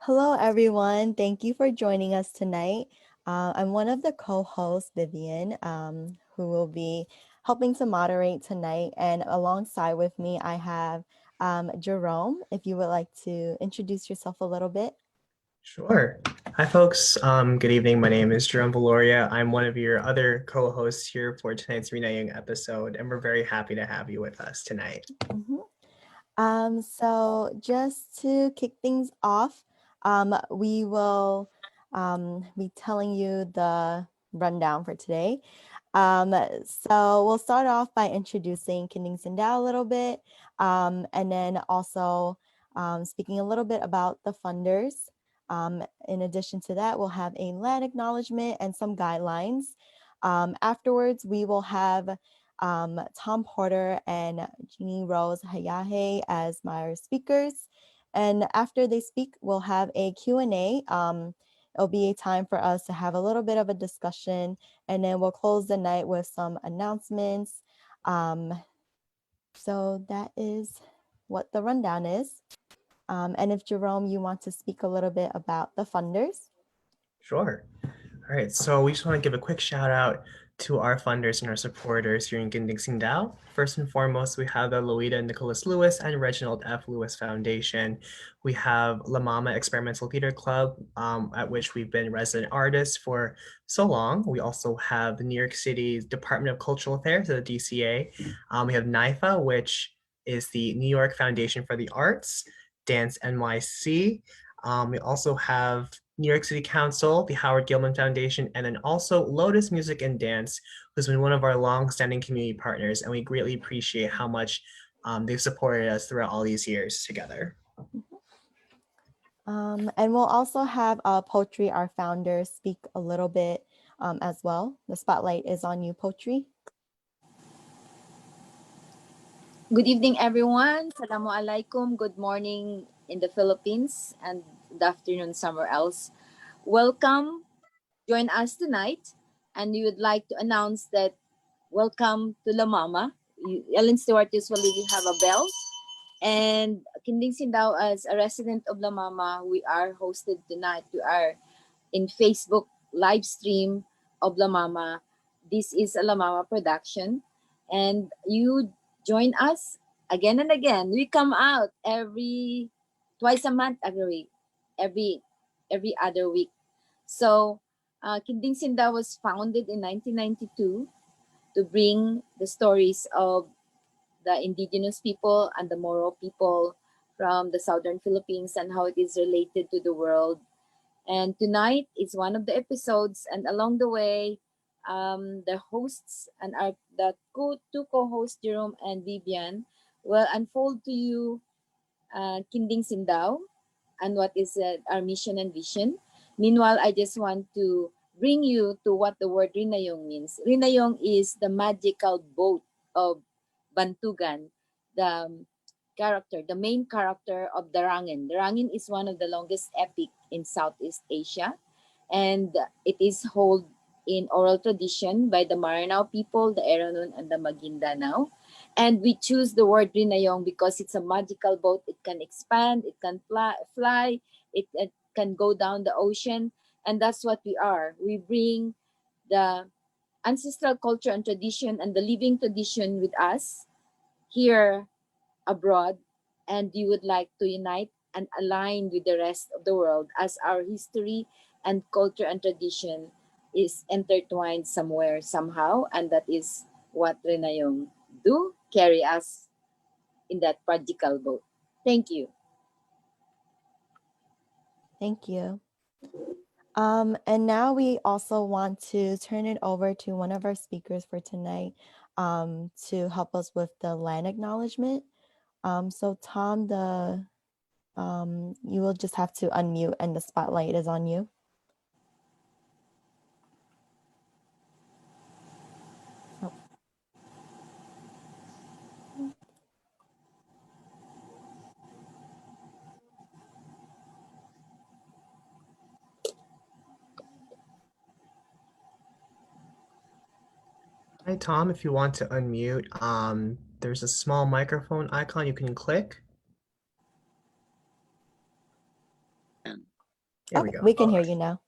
Hello, everyone. Thank you for joining us tonight. I'm one of the co-hosts, Vivian, who will be helping to moderate tonight. And alongside with me, I have Jerome. If you would like to introduce yourself a little bit. Sure. Hi, folks. Good evening. My name is Jerome Valoria. I'm one of your other co-hosts here for tonight's Rinayung episode, and we're very happy to have you with us tonight. Mhm. So just to kick things off, we will be telling you the rundown for today. So we'll start off by introducing Sindaw a little bit, and then also speaking a little bit about the funders. In addition to that, we'll have a land acknowledgement and some guidelines. Afterwards, we will have Tom Porter and Jeannie Rose Hayahe as my speakers. And after they speak, we'll have a Q&A. It'll be a time for us to have a little bit of a discussion, and then we'll close the night with some announcements. So that is what the rundown is. And if Jerome, you want to speak a little bit about the funders. Sure. All right, so we just want to give a quick shout out to our funders and our supporters here in Ginding Sindaw. First and foremost, we have the Louisa Nicholas Lewis and Reginald F. Lewis Foundation. We have La Mama Experimental Theater Club, at which we've been resident artists for so long. We also have the New York City Department of Cultural Affairs, the DCA. We have NYFA, which is the New York Foundation for the Arts, Dance NYC. We also have New York City Council, the Howard Gilman Foundation, and then also Lotus Music and Dance, who's been one of our long-standing community partners, and we greatly appreciate how much they've supported us throughout all these years together. And we'll also have Poetry, our founder, speak a little bit as well. The spotlight is on you, Poetry. Good evening, everyone. Assalamualaikum. Good morning in the Philippines and good afternoon somewhere else. Welcome. Join us tonight. And we would like to announce that welcome to La Mama. Ellen Stewart usually have a bell. And Kinding Sindaw, as a resident of La Mama, we are hosted tonight. We are in Facebook live stream of La Mama. This is a La Mama production. And you join us again and again. We come out twice a month, every other week. So Kinding Sinda was founded in 1992 to bring the stories of the indigenous people and the Moro people from the southern Philippines and how it is related to the world. And tonight is one of the episodes, and along the way, the hosts and two co-hosts, Jerome and Vivian, will unfold to you Kinding Sindaw and what is our mission and vision. Meanwhile, I just want to bring you to what the word Rinayung means. Rinayung is the magical boat of Bantugan, the main character of Darangin. Darangin is one of the longest epic in Southeast Asia, and it is held in oral tradition by the Maranao people, the Eranon, and the Maguindanao. And we choose the word Rinayong because it's a magical boat. It can expand, it can fly, it can go down the ocean, and that's what we are. We bring the ancestral culture and tradition and the living tradition with us here abroad, and you would like to unite and align with the rest of the world as our history and culture and tradition is intertwined somewhere, somehow, and that is what Renayong do, carry us in that magical boat. Thank you. Thank you. And now we also want to turn it over to one of our speakers for tonight to help us with the land acknowledgement. So Tom, you will just have to unmute and the spotlight is on you. Hi, Tom. If you want to unmute, there's a small microphone icon you can click. There we Okay, go. we can hear you now.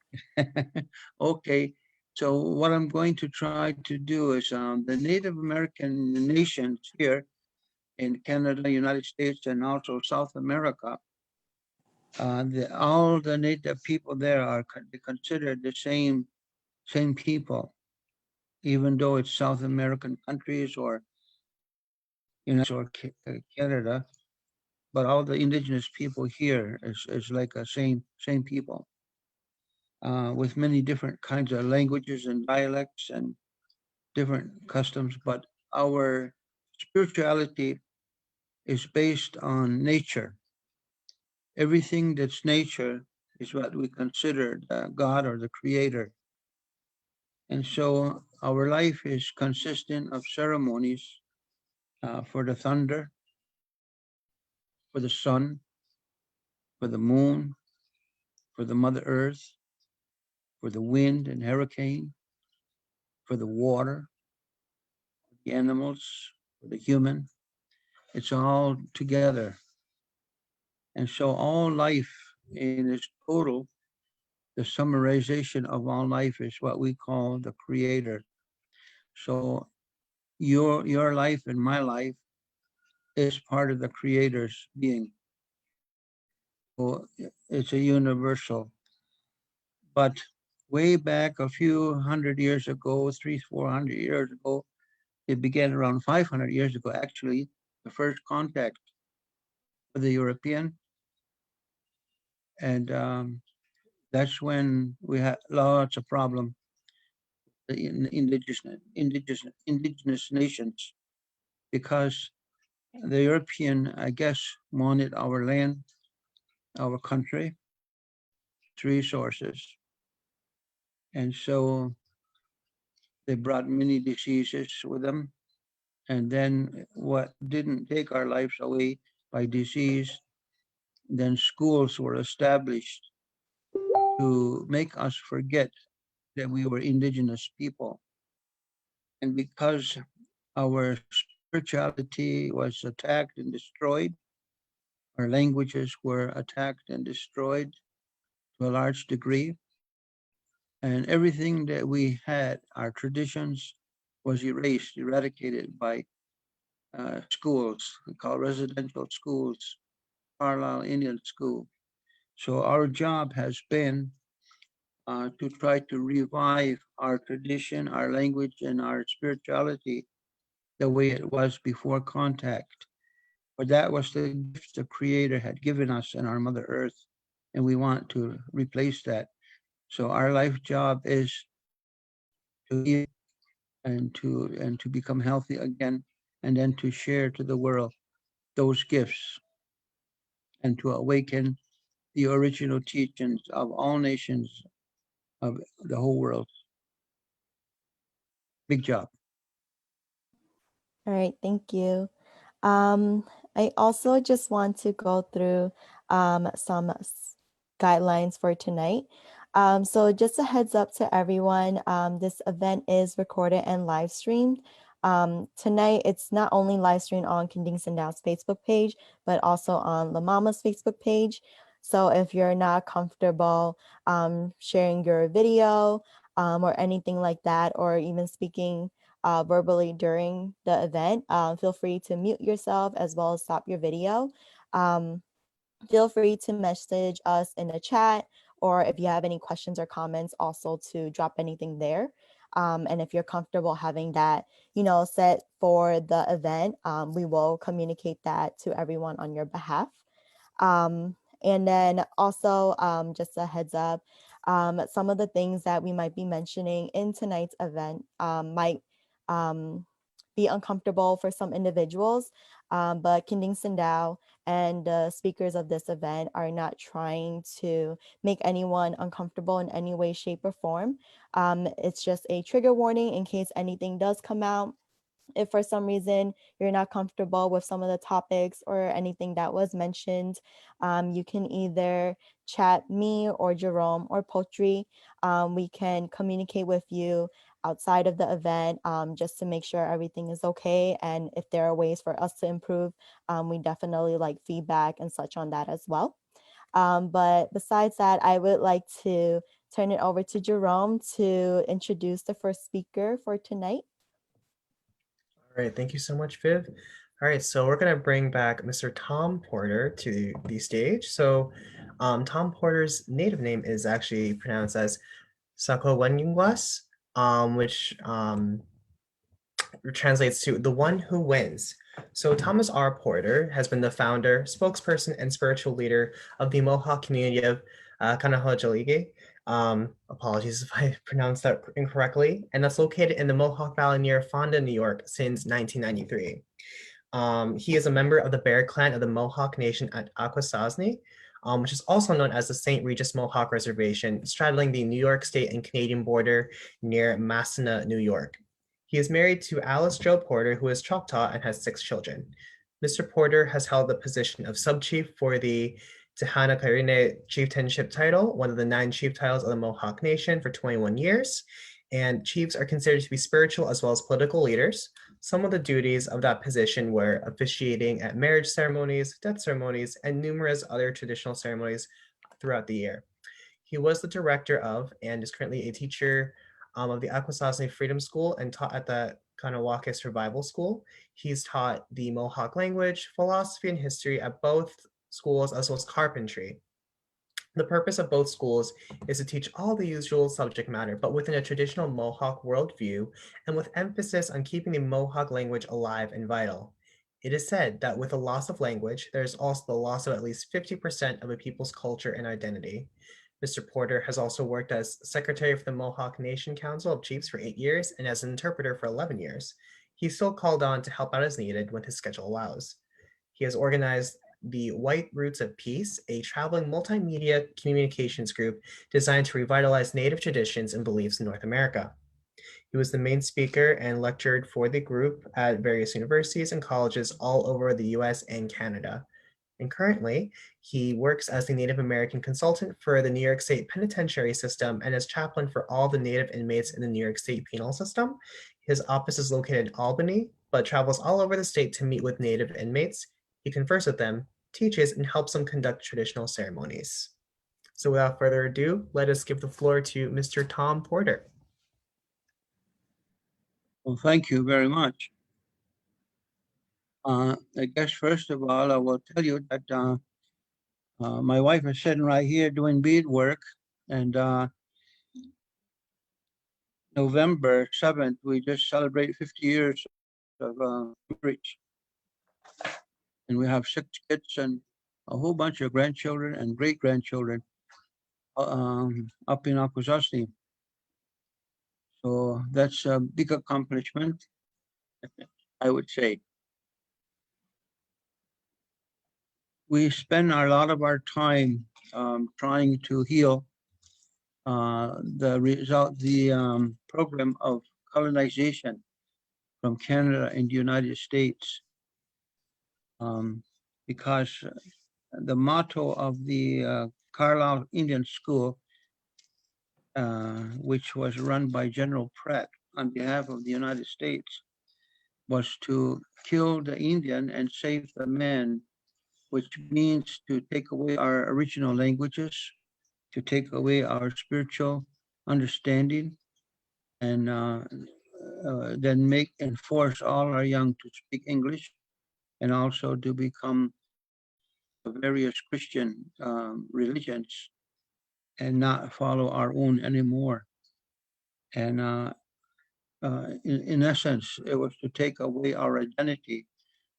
Okay, so what I'm going to try to do is the Native American nations here in Canada, United States, and also South America, all the native people there are considered the same people, even though it's South American countries or United States or Canada. But all the indigenous people here is like a same people, with many different kinds of languages and dialects and different customs. But our spirituality is based on nature. Everything that's nature is what we consider God or the creator. And so our life is consistent of ceremonies for the thunder, for the sun, for the moon, for the Mother Earth, for the wind and hurricane, for the water, the animals, for the human. It's all together. And so all life in its total, the summarization of all life is what we call the creator. So your life and my life is part of the creator's being. So it's a universal. But way back a few hundred years ago, 400 years ago, it began around 500 years ago, actually, the first contact with the European. And that's when we had lots of problem, the indigenous nations, because the European, I guess, wanted our land, our country, its resources. And so they brought many diseases with them. And then what didn't take our lives away by disease, then schools were established to make us forget that we were indigenous people. And because our spirituality was attacked and destroyed, our languages were attacked and destroyed to a large degree, and everything that we had, our traditions, was eradicated by schools, we call residential schools, Carlisle Indian School. So our job has been to try to revive our tradition, our language, and our spirituality the way it was before contact. For that was the gift the Creator had given us in our Mother Earth, and we want to replace that. So our life job is to heal and to become healthy again, and then to share to the world those gifts and to awaken the original teachings of all nations of the whole world. Big job. All right, thank you. Um, I also just want to go through some guidelines for tonight. So just a heads up to everyone, this event is recorded and live streamed. Tonight, it's not only live streamed on Kinding Sindow's Facebook page, but also on La Mama's Facebook page. So if you're not comfortable sharing your video or anything like that, or even speaking verbally during the event, feel free to mute yourself as well as stop your video. Um, Feel free to message us in the chat, or if you have any questions or comments, also to drop anything there. And if you're comfortable having that, set for the event, we will communicate that to everyone on your behalf. And then also, just a heads up, some of the things that we might be mentioning in tonight's event might um, be uncomfortable for some individuals, but Kinding Sindaw and the speakers of this event are not trying to make anyone uncomfortable in any way, shape, or form. It's just a trigger warning in case anything does come out. If for some reason you're not comfortable with some of the topics or anything that was mentioned, you can either chat me or Jerome or Potri. We can communicate with you outside of the event, just to make sure everything is okay. And if there are ways for us to improve, we definitely like feedback and such on that as well. But besides that, I would like to turn it over to Jerome to introduce the first speaker for tonight. All right, thank you so much, Viv. All right, so we're gonna bring back Mr. Tom Porter to the stage. So Tom Porter's native name is actually pronounced as Sakowanyungwas, which translates to the one who wins. So Thomas R. Porter has been the founder, spokesperson, and spiritual leader of the Mohawk community of Kanahojalige. Apologies if I pronounced that incorrectly. And that's located in the Mohawk Valley near Fonda, New York since 1993. He is a member of the Bear Clan of the Mohawk Nation at Akwesasne, which is also known as the St. Regis Mohawk Reservation, straddling the New York State and Canadian border near Massena, New York. He is married to Alice Jo Porter, who is Choctaw and has 6 children. Mr. Porter has held the position of sub-chief for the Tehana Kairine chieftainship title, one of the 9 chief titles of the Mohawk Nation, for 21 years. And chiefs are considered to be spiritual as well as political leaders. Some of the duties of that position were officiating at marriage ceremonies, death ceremonies, and numerous other traditional ceremonies throughout the year. He was the director of and is currently a teacher of the Akwesasne Freedom School and taught at the Kanawake Survival School. He's taught the Mohawk language, philosophy, and history at both schools, as well as carpentry. The purpose of both schools is to teach all the usual subject matter, but within a traditional Mohawk worldview and with emphasis on keeping the Mohawk language alive and vital. It is said that with the loss of language, there is also the loss of at least 50% of a people's culture and identity. Mr. Porter has also worked as secretary for the Mohawk Nation Council of Chiefs for 8 years and as an interpreter for 11 years. He's still called on to help out as needed when his schedule allows. He has organized the White Roots of Peace, a traveling multimedia communications group designed to revitalize Native traditions and beliefs in North America. He was the main speaker and lectured for the group at various universities and colleges all over the US and Canada. And currently, he works as the Native American consultant for the New York State Penitentiary System and as chaplain for all the Native inmates in the New York State Penal System. His office is located in Albany, but travels all over the state to meet with Native inmates. He converses with them, teaches, and helps them conduct traditional ceremonies. So without further ado, let us give the floor to Mr. Tom Porter. Well, thank you very much. I guess first of all, I will tell you that my wife is sitting right here doing beadwork, and November 7th, we just celebrate 50 years of marriage. And we have 6 kids and a whole bunch of grandchildren and great-grandchildren up in Akwesasne. So that's a big accomplishment, I would say. We spend a lot of our time trying to heal the program of colonization from Canada and the United States, because the motto of the Carlisle Indian School, which was run by General Pratt on behalf of the United States, was to kill the Indian and save the man, which means to take away our original languages, to take away our spiritual understanding, and then enforce all our young to speak English, and also to become various Christian religions and not follow our own anymore. And in essence, it was to take away our identity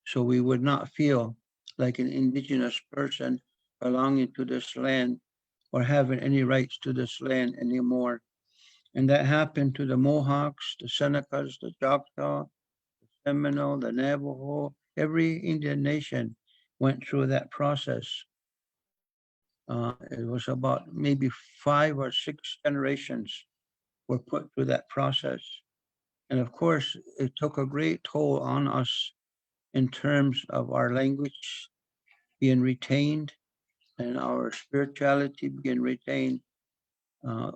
so we would not feel like an indigenous person belonging to this land or having any rights to this land anymore. And that happened to the Mohawks, the Senecas, the Choctaw, the Seminole, the Navajo. Every Indian nation went through that process. It was about maybe 5 or 6 generations were put through that process. And of course, it took a great toll on us in terms of our language being retained and our spirituality being retained.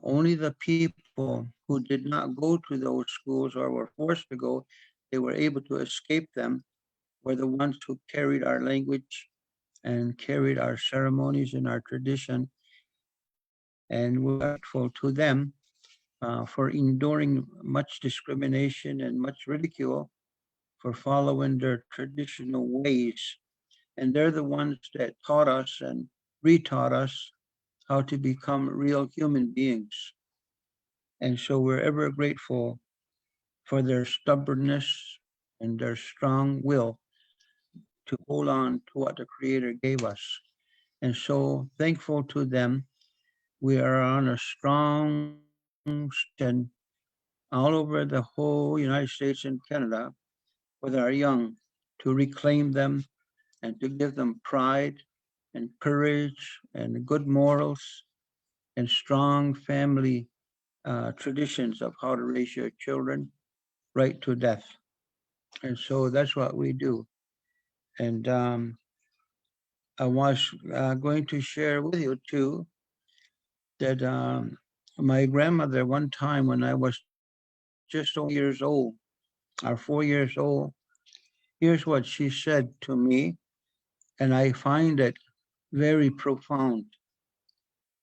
Only the people who did not go to those schools or were forced to go, they were able to escape them, were the ones who carried our language and carried our ceremonies and our tradition. And we're grateful to them for enduring much discrimination and much ridicule for following their traditional ways. And they're the ones that taught us and retaught us how to become real human beings. And so we're ever grateful for their stubbornness and their strong will to hold on to what the Creator gave us. And so thankful to them, we are on a strong mission all over the whole United States and Canada with our young to reclaim them and to give them pride and courage and good morals and strong family traditions of how to raise your children right to death. And so that's what we do. And I was going to share with you too that my grandmother, one time when I was just only 4 years old, or 4 years old, here's what she said to me, and I find it very profound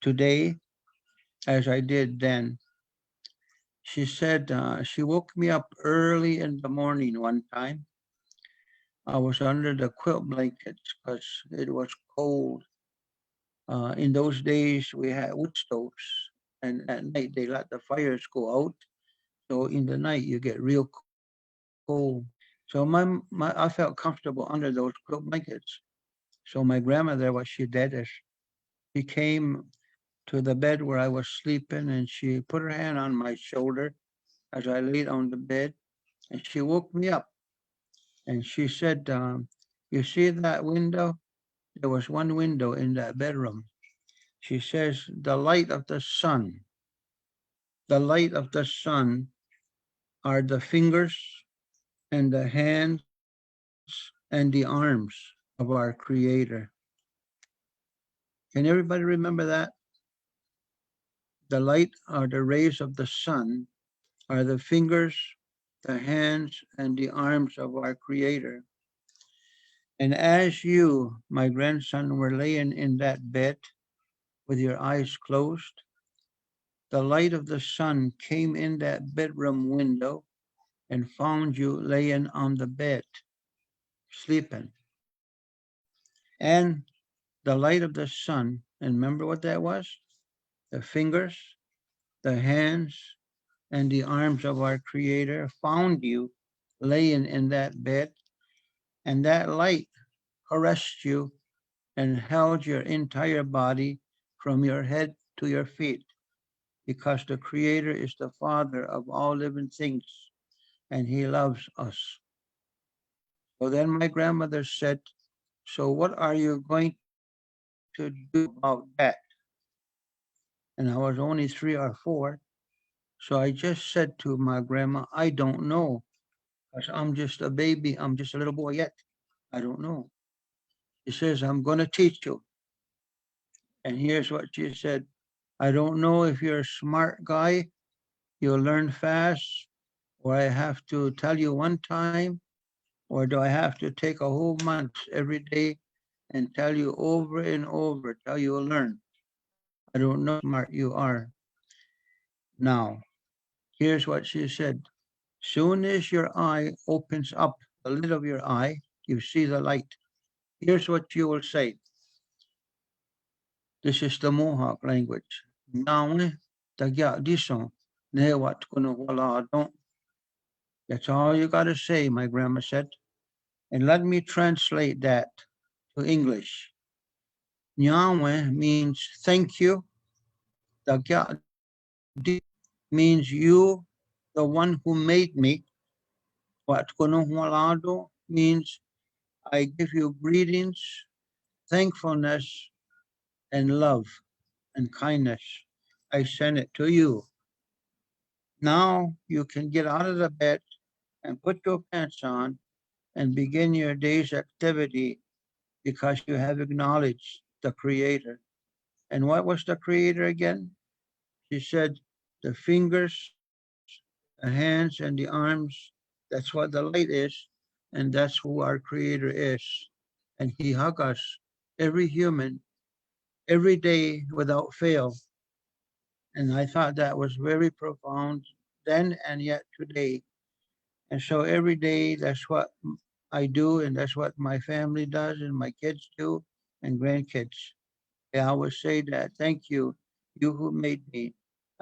today as I did then. She said she woke me up early in the morning one time. I was under the quilt blankets because it was cold. In those days, we had wood stoves, and at night they let the fires go out. So in the night, you get real cold. So I felt comfortable under those quilt blankets. So my grandmother, what she did is she came to the bed where I was sleeping, and she put her hand on my shoulder as I laid on the bed, and she woke me up. And she said, "You see that window? There was one window in that bedroom." She says, the light of the sun are the fingers and the hands and the arms of our Creator. Can everybody remember that? The light or the rays of the sun are the fingers, the hands, and the arms of our Creator. And as you, my grandson, were laying in that bed with your eyes closed, the light of the sun came in that bedroom window and found you laying on the bed, sleeping. And the light of the sun, and remember what that was? The fingers, the hands, and the arms of our Creator found you laying in that bed, and that light caressed you and held your entire body from your head to your feet, because the Creator is the Father of all living things, and He loves us. So then my grandmother said, "So what are you going to do about that?" And I was only 3 or 4. So I just said to my grandma, "I don't know, because I'm just a baby. I'm just a little boy yet. I don't know." She says, "I'm going to teach you." And here's what she said: "I don't know if you're a smart guy, you'll learn fast, or I have to tell you one time, or do I have to take a whole month every day and tell you over and over till you'll learn? I don't know how smart you are." Now, here's what she said. Soon as your eye opens up, the lid of your eye, you see the light. Here's what you will say. This is the Mohawk language. Nawe tagya dison ne wat kuno wala don't. That's all you gotta say, my grandma said. And let me translate that to English. Nyawe means thank you. Tagya means you, the one who made me. Wat kuno walado means I give you greetings, thankfulness, and love and kindness. I send it to you. Now you can get out of the bed and put your pants on and begin your day's activity because you have acknowledged the Creator. And what was the Creator again? She said, the fingers, the hands, and the arms. That's what the light is. And that's who our Creator is. And He hugs us every human every day without fail. And I thought that was very profound then and yet today. And so every day, that's what I do, and that's what my family does, and my kids do, and grandkids. I always say that, thank you, you who made me.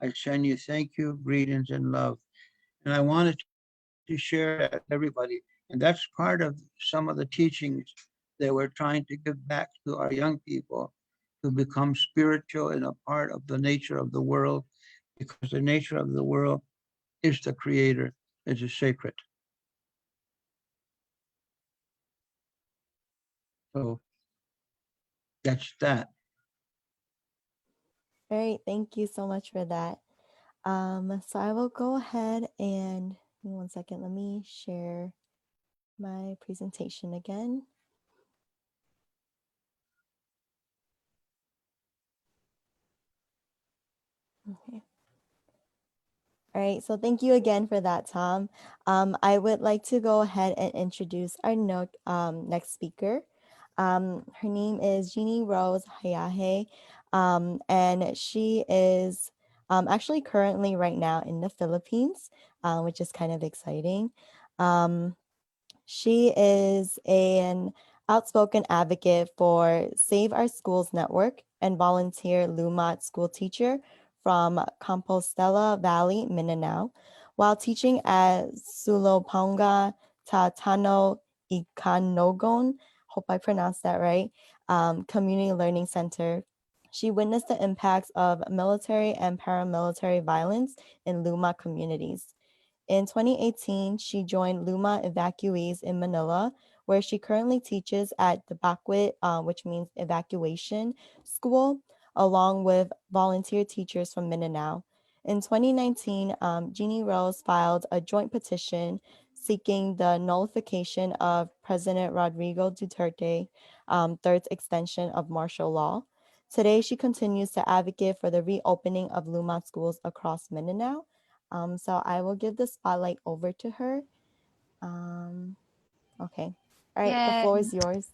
I send you thank you, greetings, and love. And I wanted to share that with everybody. And that's part of some of the teachings that we're trying to give back to our young people to become spiritual and a part of the nature of the world, because the nature of the world is the creator, is sacred. So that's that. All right, thank you so much for that. So I will go ahead and give me 1 second. Let me share my presentation again. Okay. All right, so thank you again for that, Tom. I would like to go ahead and introduce our next speaker. Her name is Jeannie Rose Hayahe, and she is actually currently right now in the Philippines, which is kind of exciting. She is an outspoken advocate for Save Our Schools Network and volunteer Lumat school teacher from Compostela Valley, Mindanao, while teaching at Suloponga Tatano Ikanogon, hope I pronounced that right, Community Learning Center. She witnessed the impacts of military and paramilitary violence in Luma communities. In 2018, she joined Luma Evacuees in Manila, where she currently teaches at the Bakwit, which means evacuation school, along with volunteer teachers from Mindanao. In 2019, Jeannie Rose filed a joint petition seeking the nullification of President Rodrigo Duterte third extension of martial law. Today, she continues to advocate for the reopening of Luma schools across Mindanao. So I will give the spotlight over to her. Okay. All right, the floor And, is yours.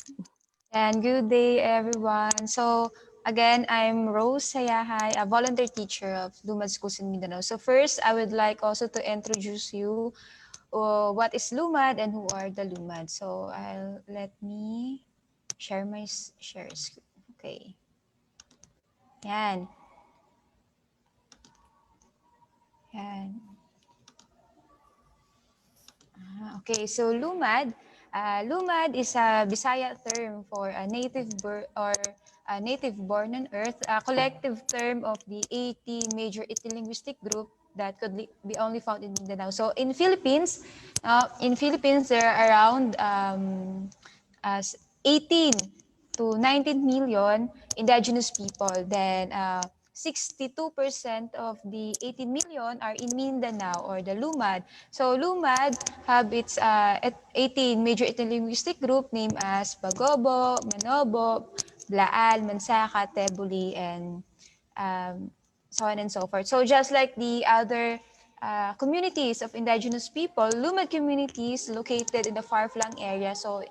and good day, everyone. So, again, I'm Rose Sayahay, a volunteer teacher of Lumad Schools in Mindanao. So, first, I would like also to introduce you what is Lumad and who are the Lumad. So, let me share my share screen. Okay. Yan. Yan. Okay, so lumad is a Bisaya term for a native born on earth, a collective term of the 80 major ethno-linguistic group that could be only found in Mindanao. So in Philippines there are around as 18 to 19 million indigenous people. Then 62% of the 18 million are in Mindanao or the Lumad. So Lumad have its 18 major ethno-linguistic group named as Bagobo, Manobo, Blaal, Mansaka, Tebuli, and um, so on and so forth. So just like the other communities of indigenous people, Lumad communities located in the far-flung area. So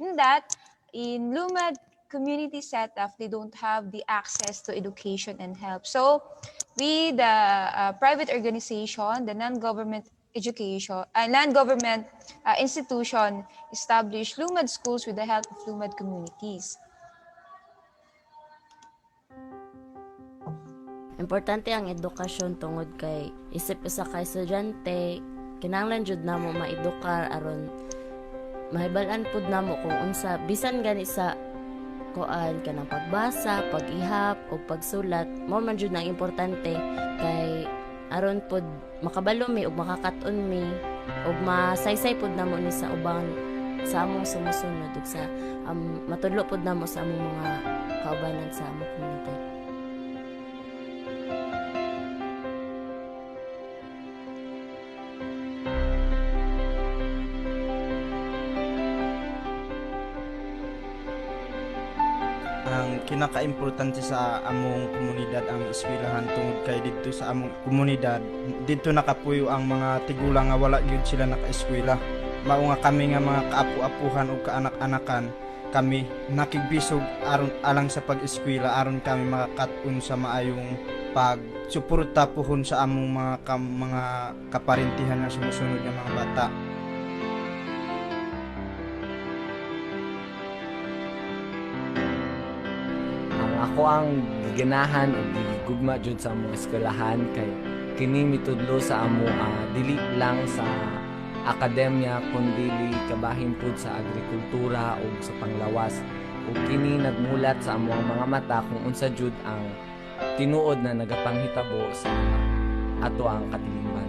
in that, in Lumad community setup, they don't have the access to education and help. So we, the private organization, the non-government institution, established Lumad schools with the help of Lumad communities. Importante ang edukasyon tungod kay isip usa ka estudyante kinahanglan jud namo maedukar aron mahibal-an pud namo kung unsa bisan gani sa kuan kanang pagbasa, pag-ihap o pagsulat mo man jud nang importante kay aron pud makabalo mi ug makakaton mi ug masaysay pud namo ni sa ubang sa among sumusunod ug sa matudlo pud namo sa among mga kaubanan sa among komunidad. Ang kinaka-importante sa among komunidad ang eskwelahan tungod kay didto sa among komunidad didto nakapuyo ang mga tigulang nga wala gyud sila naka-eskwela. Mao nga kami nga mga kaapu-apuhan ug kaanak-anakan kami nakigbisog aron alang sa pag-eskwela aron kami makakat-on sa maayong pagsuporta pohon sa among mga kaparintihan nga sumusunod nga mga bata. Ako ang giganahan o gigugma jud sa among eskwelahan kay kini mitudlo sa amo dili lang sa akademya kundi kabahin pud sa agrikultura o sa panglawas ug kini nagmulat sa among mga mata kung unsa jud ang tinuod na nagapanghitabo sa ato ang katilingban.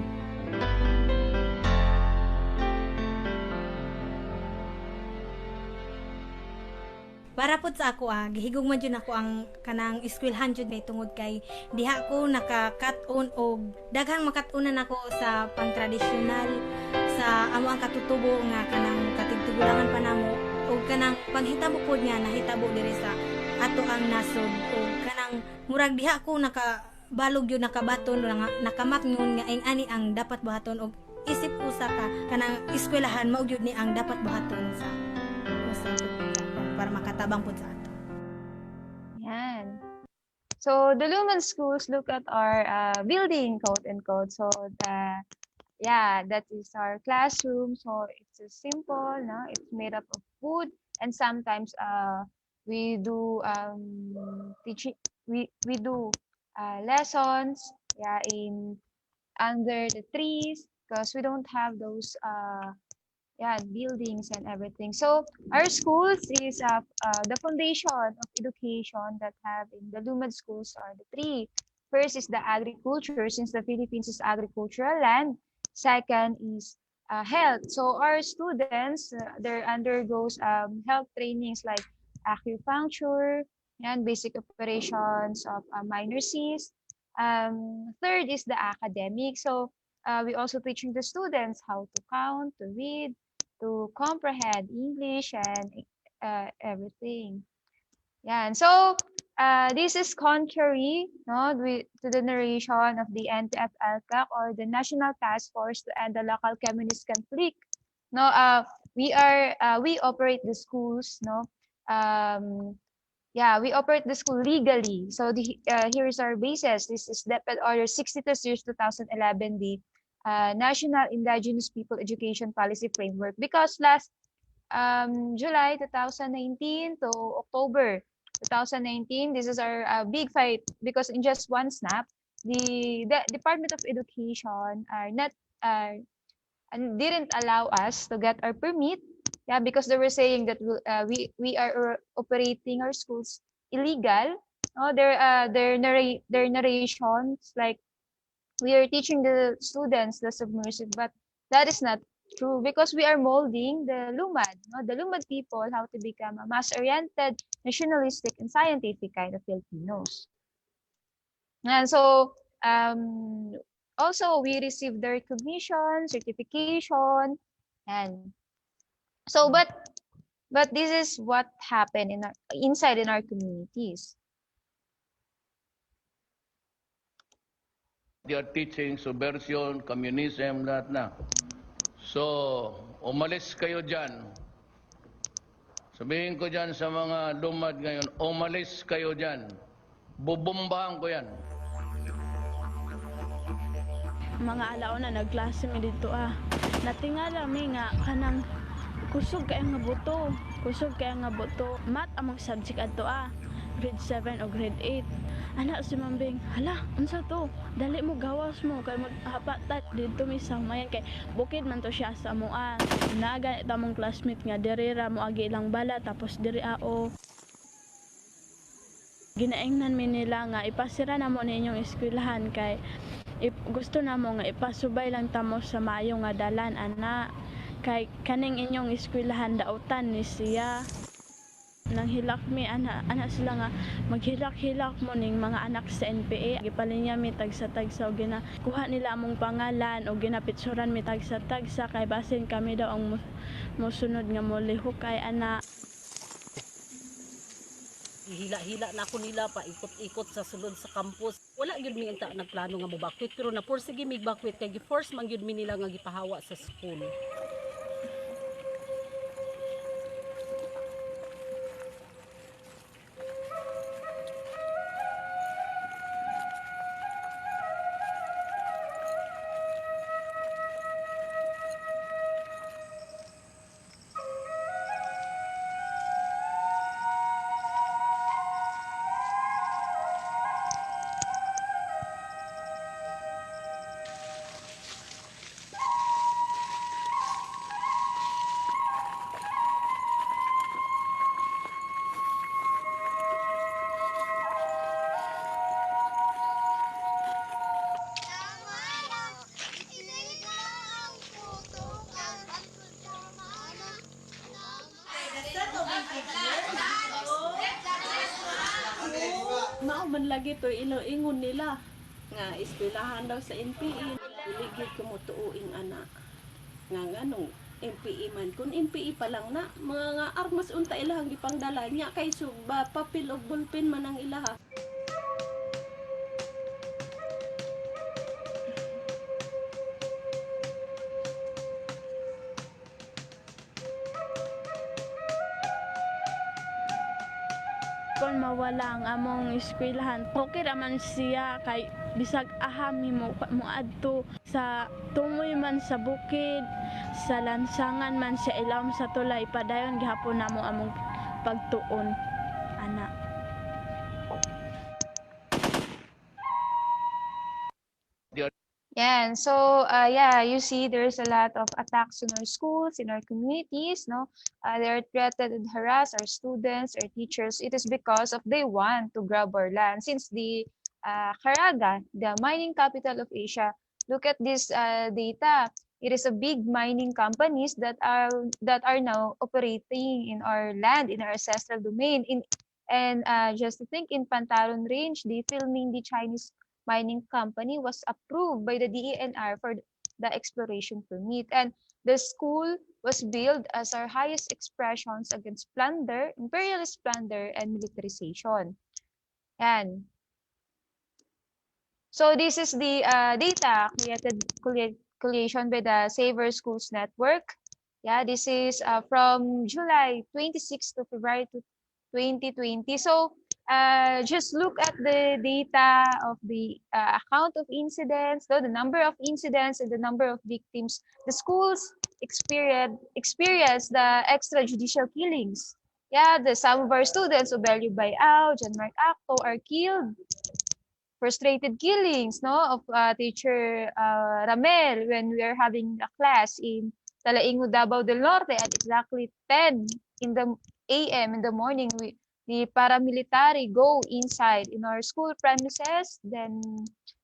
Para pud sa ako gihigog man jud ako ang kanang eskwelahan jud kay tungod kay diha ko naka-cut-on og daghang makat-unan ako sa pang-tradisyonal sa amo ang katutubo nga kanang katigtugulangan pa namo og kanang panghitabo pod nga nahitabo diri sa ato ang nasod og kanang murag diha ko nakabalog yun nakabaton nakamatngon nga ani ang dapat buhaton og isip ko sa kanang eskwelahan mao gyud ni ang dapat buhaton sa para makatabang po sa ato. Yan. So the Lumen schools look at our building, quote unquote. So that is our classroom. So it's a simple, no? It's made up of wood, and sometimes we do teaching. We do lessons, in under the trees because we don't have those buildings and everything. So our schools is the foundation of education that have in the Lumad schools are the three. First is the agriculture, since the Philippines is agricultural land. Second is health. So our students, they undergoes health trainings like acupuncture and basic operations of minor Cs. Third is the academic. So we also teaching the students how to count, to read, to comprehend English and everything. Yeah, and so this is contrary, no, to the narration of the NTF-ELCAC or the National Task Force to End the Local Communist Conflict. No, we operate the schools, no. We operate the school legally. So here is our basis. This is DepEd Order 62/2011, the National Indigenous People Education Policy Framework, because last July 2019 to October 2019, this is our big fight because in just one snap, the Department of Education are not and didn't allow us to get our permit, because they were saying that we are operating our schools illegal. Their narrations like we are teaching the students the submersive, but that is not true because we are molding the Lumad, the Lumad people, how to become a mass-oriented, nationalistic, and scientific kind of Filipinos. And so, also we received the recognition, certification, and so, but this is what happened inside in our communities. They are teaching subversion, communism, lahat na. So, umalis kayo dyan. Sabihin ko dyan sa mga lumad ngayon, umalis kayo dyan. Bubombahan ko yan. Mga alaon na nagklase mi dito natingala mi nga kanang kusog kaya nga buto. Mat among subject adto grade 7 o grade 8. Anak si Mambing, hala, unsa to? Dali mo gawas mo kay maghapatat dito mi sa mayan kay bukid man to siya sa amoa. Naga tamong classmate nga diri ra mo agi ilang bala tapos diri ginaingnan mi nila nga ipasira na mo ninyong eskwelahan kay gusto na mo nga ipasubay lang tamo sa maayo nga dalan ana kay kaning inyong eskwelahan dautan ni siya. Nang hilak mi ana sila nga maghilak-hilak mo ning mga anak sa NPA gipalinya mi tagsa-tagsa og kuha nila among pangalan og ginapitsuran mi tagsa-tagsa kay basin kami daw ang mosunod nga molihok kay ana. Hila-hila na ako nila pa ikot-ikot sa sulod sa campus. Wala gyud mi enta nagplano nga mobakwit pero na sige migbakwit kay gi-force man gyud mi nila nga gipahawa sa school. man lagi to ingon nila nga eskwelahan daw sa NPE iligid kumutuuing ana nga nganong MPE man kung MPE pa lang na mga armas unta ilahang gipangdala nya kay suba papel og ballpen man ang ilaha. Kung mawala ang among eskwelahan, okay raman siya kay bisag ahami mo adto sa tumoy man sa bukid, sa lansangan man sa ilawom sa tulay, padayon gihapon namo among pagtuon ana. Yan. So, yeah, you see there's a lot of attacks in our schools, in our communities, no? They're threatened and harass our students, our teachers. It is because of they want to grab our land. Since the Caraga, the mining capital of Asia, look at this data. It is a big mining companies that are now operating in our land, in our ancestral domain. And just to think, in Pantaron Range, the filming the Chinese mining company was approved by the DENR for the exploration permit. And the school was built as our highest expressions against plunder, imperialist plunder, and militarization. And so this is the data creation by the Saver Schools Network. Yeah, this is from July 26 to February 2020. So just look at the data of the account of incidents, the number of incidents and the number of victims. The schools experience the extrajudicial killings. Yeah, some of our students, Obelio Bayao, John Mark Acto, are killed. Frustrated killings, no, of teacher Ramel when we are having a class in Talaingo, Davao del Norte at exactly 10 in the a.m. in the morning. The paramilitary go inside in our school premises. Then,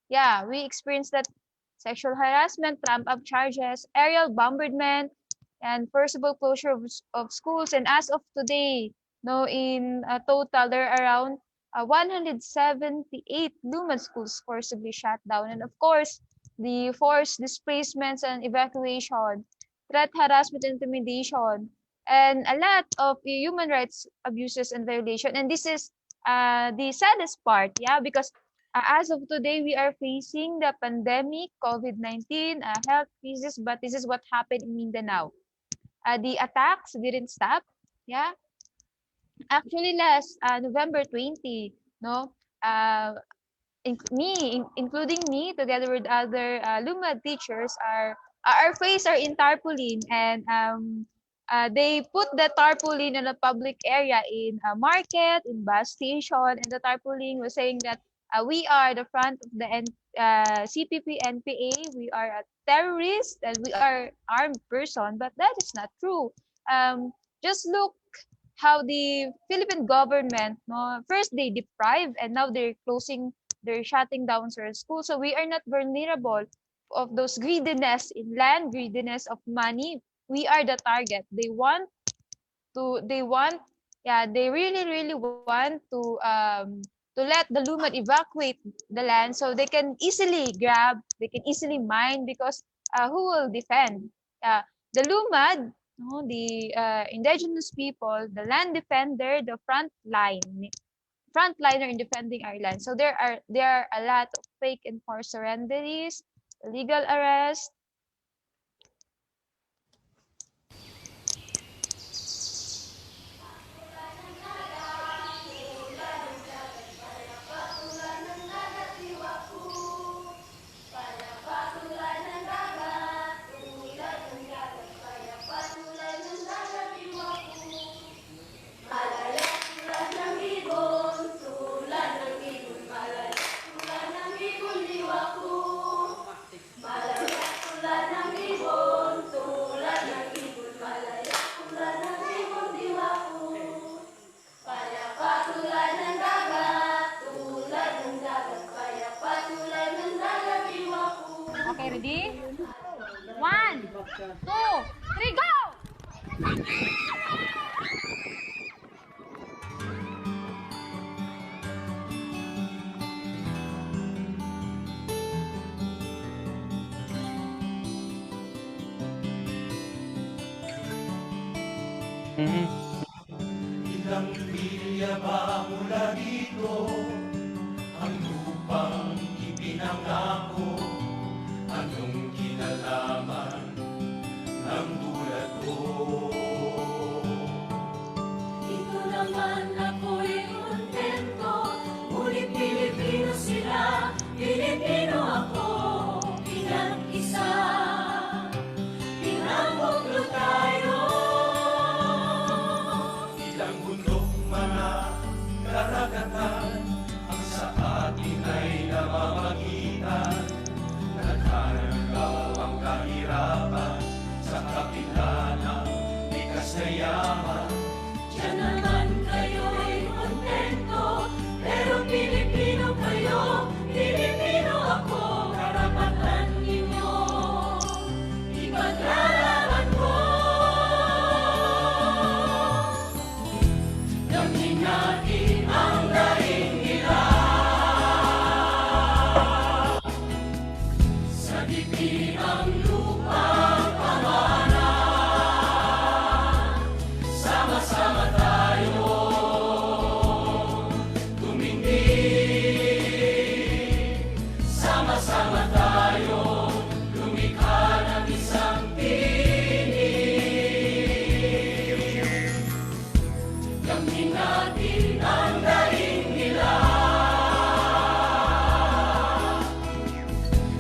yeah, we experienced that sexual harassment, ramp-up charges, aerial bombardment, and forcible closure of schools. And as of today, no, in total, there are around 178 Lumad schools forcibly shut down. And of course, the forced displacements and evacuation, threat, harassment, intimidation, and a lot of human rights abuses and violation. And this is the saddest part, yeah, because as of today, we are facing the pandemic, COVID-19, health crisis, but this is what happened in Mindanao. The attacks didn't stop, yeah. Actually, last November 20, no, including me, together with other Lumad teachers, our face are in tarpaulin, and they put the tarpaulin in a public area in a market, in bus station, and the tarpaulin was saying that we are the front of the CPP NPA, we are a terrorist, and we are armed person, but that is not true. Just look how the Philippine government, no, first they deprive and now they're shutting down our schools. So we are not vulnerable of those greediness in land, greediness of money. We are the target. They really want to let the Lumad evacuate the land so they can easily grab, they can easily mine, because who will defend? The Lumad, no, the indigenous people, the land defender, the frontliner in defending our land. So there are a lot of fake enforced surrenderies, illegal arrest. Okay, ready? 1, 2, 3, go! Ilang milya ba mula dito ang lupang ipinangako? Anong kinalaman ng bulat ko? Dito naman ako'y kontento, ngunit Pilipino sila, Pilipino ako, pinag-isa, pinangbuglo tayo. Ilang bundok mga karagatan, ang sa atin ay namamagitan. Naghanagaw ang kahirapan sa kapila ng likas na yaman. Diyan naman kayo'y kontento, pero Pilipino kayo, Pilipino ako. Karapatan ninyo, ipaglalaban ko. Damhin natin ang daing nila. Sa dibdib ang lupang pamahalaan, sama-sama tayo tumindig, sama-sama tayo lumikha ng isang tinig. Damhin natin ang daing nila.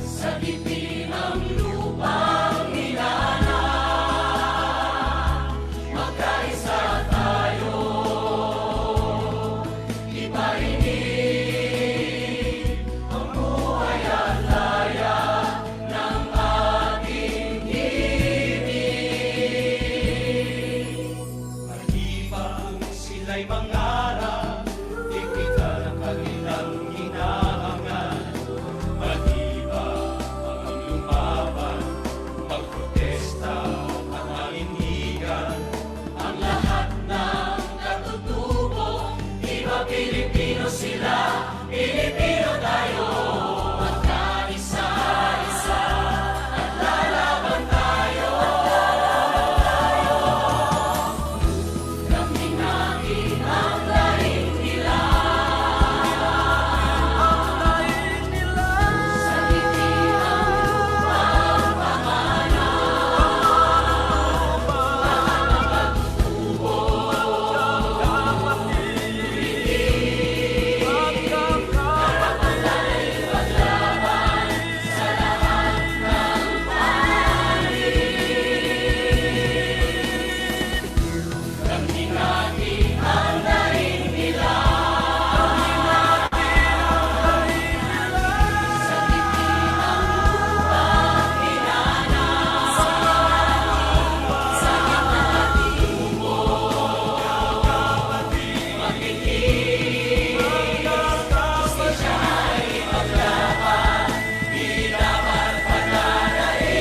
Sa dibdib ng lupang hinana, magkaisa tayo, iparinig ang buhay at laya ng ating himig. Maliba kung sila'y mangarap, ipita ng kanilang hinahangan. Maliba ang lumaban, magprotesta at manindigan. Ang lahat ng katutubo, di ba Pilipino sila, Pilipino tayo. Magkaisa, at lalaban tayo. Damhin natin ang daing nila. Sa dibdib ng lupang pamahalaan, lahat ng katutubo, tumindig, karapatan ay ipaglaban sa lahat ng panig. Damhin natin ang daing nila. Sa dibdib ng lupang hinana, sa gitna nating tubo, makinig, justisya ay ipaglaban, di dapat pananaig.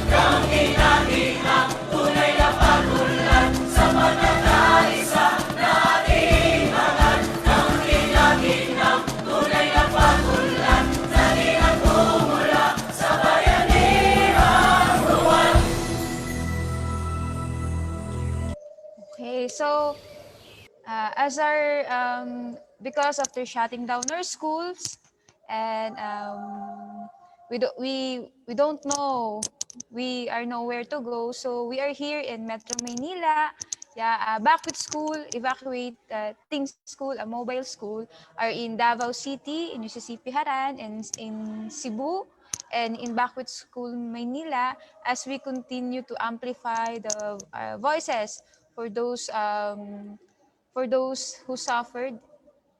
Kamkin natin ang tunay na pagmulat sa pagkakaisa nating hangat. Kamkin natin ang tunay na pagmulat sa di nagmumula sa bayanihang buwan. Okay, so as our because after shutting down our schools and we don't know we are nowhere to go. So we are here in Metro Manila. Yeah, Backwit School, Evacuate Ting School, a mobile school, are in Davao City, in Mississippi Haran, and in Cebu, and in Backwit School, Manila, as we continue to amplify the voices for those who suffered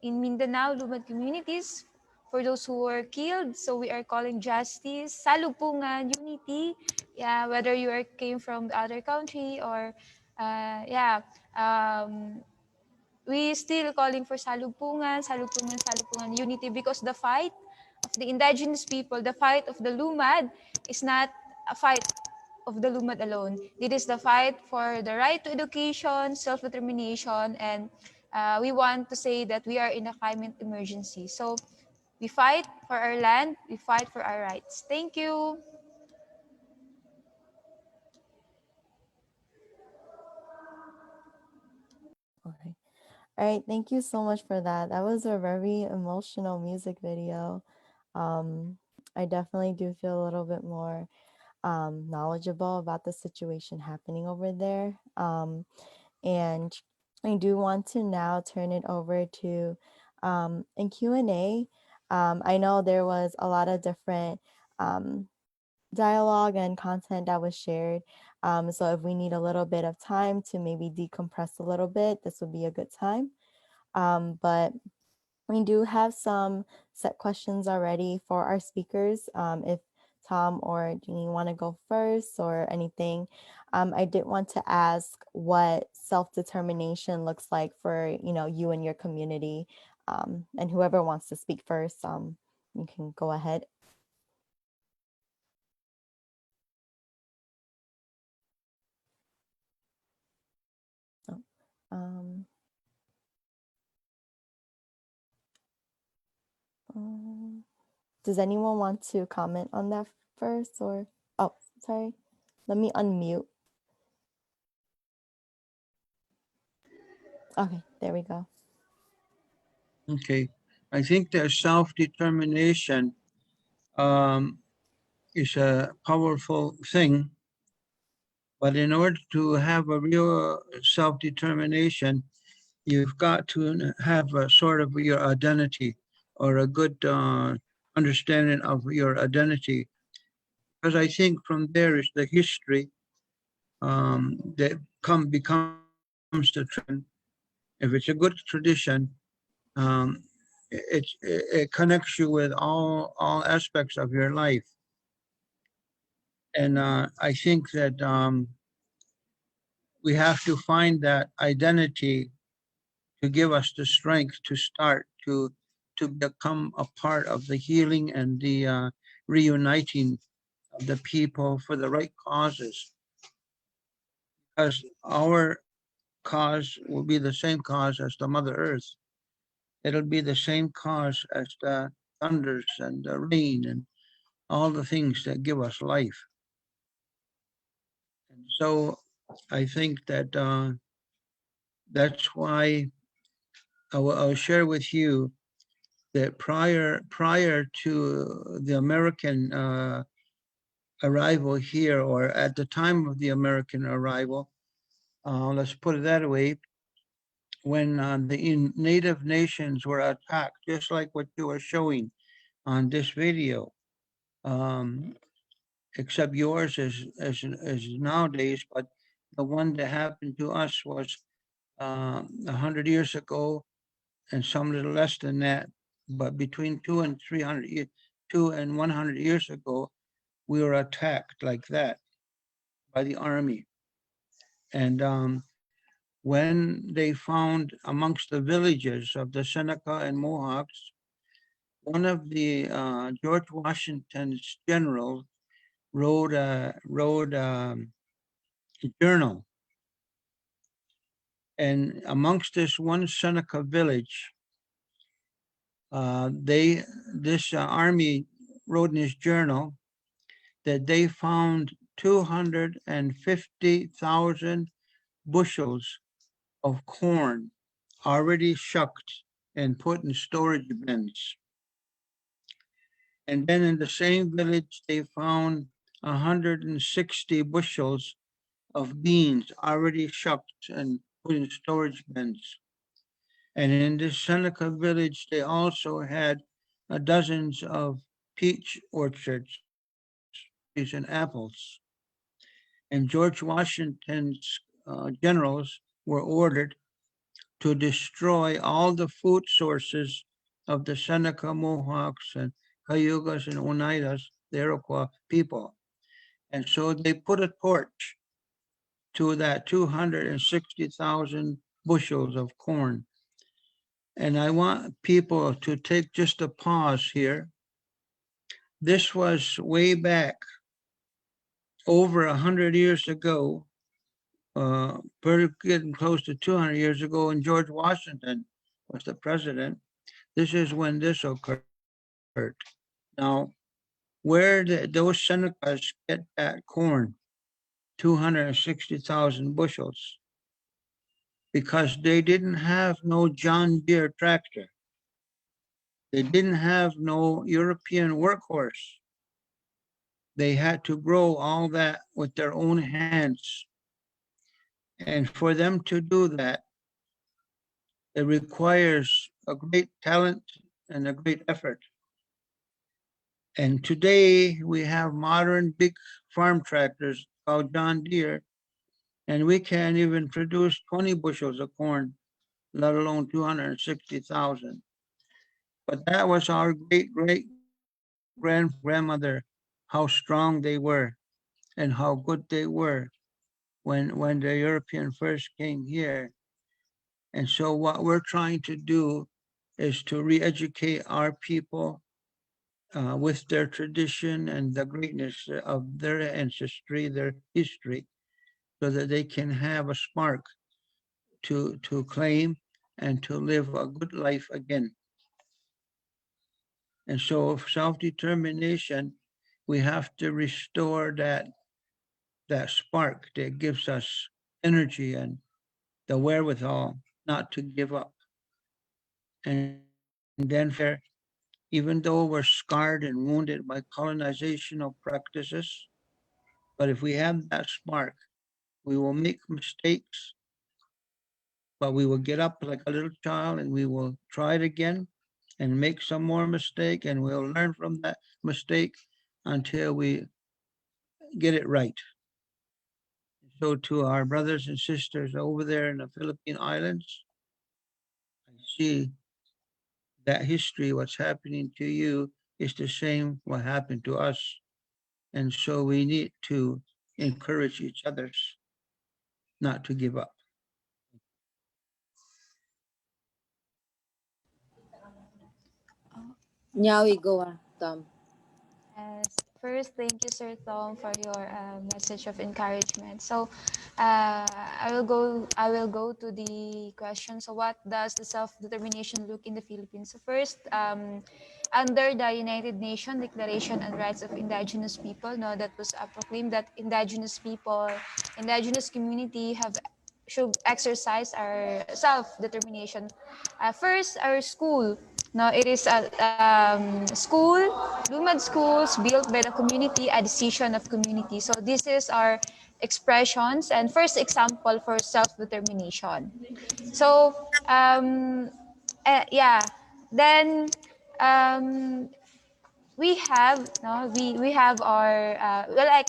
in Mindanao, Lumad communities, for those who were killed. So we are calling justice, salubungan, unity. Yeah, whether you came from the other country or, yeah, we still calling for salubungan, salubungan, salubungan, unity, because the fight of the indigenous people, the fight of the Lumad, is not a fight of the Lumad alone. It is the fight for the right to education, self-determination, and we want to say that we are in a climate emergency. So we fight for our land, we fight for our rights. Thank you. Okay. All right, thank you so much for that. That was a very emotional music video. I definitely do feel a little bit more knowledgeable about the situation happening over there. And I do want to now turn it over to in Q&A. I know there was a lot of different dialogue and content that was shared. So if we need a little bit of time to maybe decompress a little bit, this would be a good time. But we do have some set questions already for our speakers. If Tom or Jeannie want to go first or anything, I did want to ask what self-determination looks like for you and your community. And whoever wants to speak first, you can go ahead. Oh, does anyone want to comment on that first or, oh, sorry, let me unmute. Okay, there we go. Okay, I think that self-determination is a powerful thing, but in order to have a real self-determination, you've got to have a sort of your identity or a good understanding of your identity. Because I think from there is the history that becomes the tradition. If it's a good tradition, um, it connects you with all aspects of your life. And I think that we have to find that identity to give us the strength to start to become a part of the healing and the reuniting of the people for the right causes. Because our cause will be the same cause as the Mother Earth. It'll be the same cause as the thunders and the rain and all the things that give us life. And so I think that that's why I'll share with you that prior to the American arrival here, or at the time of the American arrival, let's put it that way, when the native nations were attacked, just like what you are showing on this video, except yours is nowadays, but the one that happened to us was 100 years ago, and some little less than that. But between 100 years ago, we were attacked like that by the army. And when they found amongst the villages of the Seneca and Mohawks, one of the George Washington's generals wrote a journal. And amongst this one Seneca village, this army wrote in his journal that they found 250,000 bushels of corn already shucked and put in storage bins. And then in the same village, they found 160 bushels of beans already shucked and put in storage bins. And in this Seneca village, they also had dozens of peach orchards, peaches, and apples. And George Washington's generals were ordered to destroy all the food sources of the Seneca Mohawks and Cayugas and Oneidas, the Iroquois people. And so they put a torch to that 260,000 bushels of corn. And I want people to take just a pause here. This was way back over 100 years ago, pretty getting close to 200 years ago, and George Washington was the president. This is when this occurred. Now, where did those Senecas get that corn, 260,000 bushels? Because they didn't have no John Deere tractor. They didn't have no European workhorse. They had to grow all that with their own hands. And for them to do that, it requires a great talent and a great effort. And today we have modern big farm tractors called John Deere, and we can't even produce 20 bushels of corn, let alone 260,000. But that was our grandmother, how strong they were and how good they were when the European first came here. And so what we're trying to do is to re-educate our people with their tradition and the greatness of their ancestry, their history, so that they can have a spark to claim and to live a good life again. And so self-determination, we have to restore that spark that gives us energy and the wherewithal not to give up. And then even though we're scarred and wounded by colonizational practices, but if we have that spark, we will make mistakes, but we will get up like a little child and we will try it again and make some more mistake, and we'll learn from that mistake until we get it right. So to our brothers and sisters over there in the Philippine Islands, I see that history, what's happening to you is the same what happened to us. And so we need to encourage each others not to give up. Now we go, Tom. Yes. First, thank you, Sir Tom, for your message of encouragement. So, I will go. I will go to the question. So, what does the self-determination look in the Philippines? So, first, under the United Nations Declaration on Rights of Indigenous People, no, that was proclaimed that indigenous people, indigenous community have should exercise our self-determination. First, our school. No, it is a school, Lumad schools built by the community, a decision of community. So this is our expressions and first example for self-determination. So, yeah, then um, we have no we have our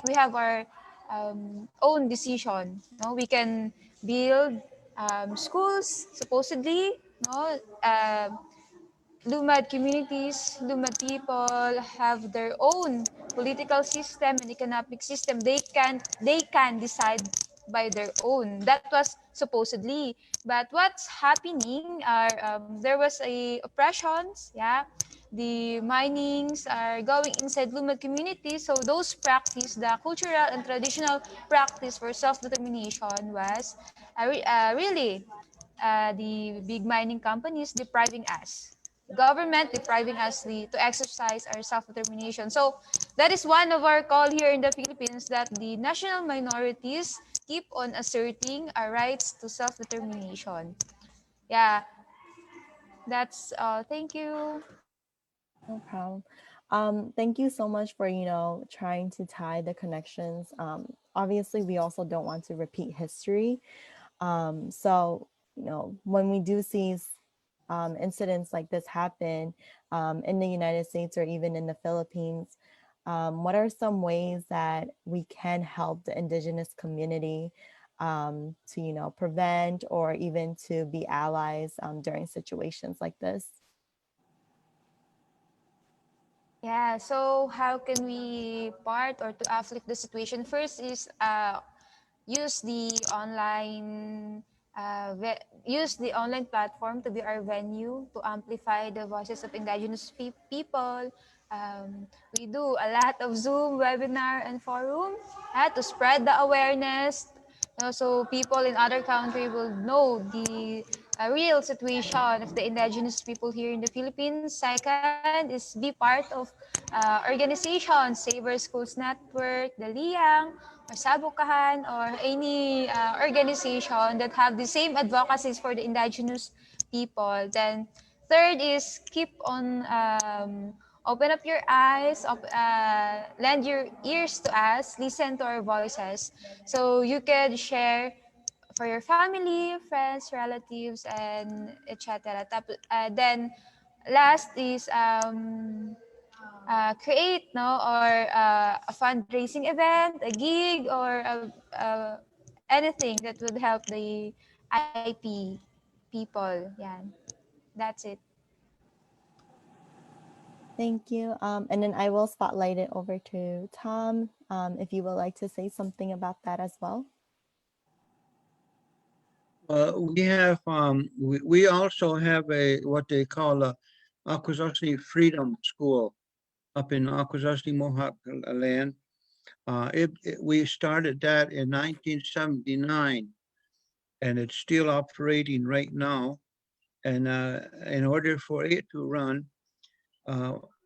we have our own decision, no, we can build schools supposedly, no, Lumad communities, Lumad people have their own political system and economic system. They can decide by their own. That was supposedly, but what's happening are there was a oppressions. Yeah, the minings are going inside Lumad communities. So those practice, the cultural and traditional practice for self-determination was really the big mining companies depriving us, government depriving us to exercise our self-determination. So that is one of our call here in the Philippines, that the national minorities keep on asserting our rights to self-determination. Yeah, that's all. Thank you. No problem. Thank you so much for, trying to tie the connections. Obviously, we also don't want to repeat history. So, when we do see incidents like this happen in the United States or even in the Philippines, what are some ways that we can help the indigenous community to, prevent or even to be allies during situations like this? Yeah, so how can we part or to afflict the situation? First is use the online use the online platform to be our venue to amplify the voices of indigenous people. We do a lot of Zoom webinar and forum to spread the awareness, so people in other country will know the real situation of the indigenous people here in the Philippines. Second is be part of organizations, Saver Schools Network, the Liang, or Sabukahan, or any organization that have the same advocacies for the indigenous people. Then third is keep on open up your eyes, lend your ears to us, listen to our voices, so you can share for your family, friends, relatives, and etc. Then last is create or a fundraising event, a gig, or anything that would help the IP people. Yeah, that's it. Thank you. And then I will spotlight it over to Tom, if you would like to say something about that as well. We also have what they call a Akwesasne Freedom School up in Akwesasne Mohawk land. We started that in 1979, and it's still operating right now. And in order for it to run,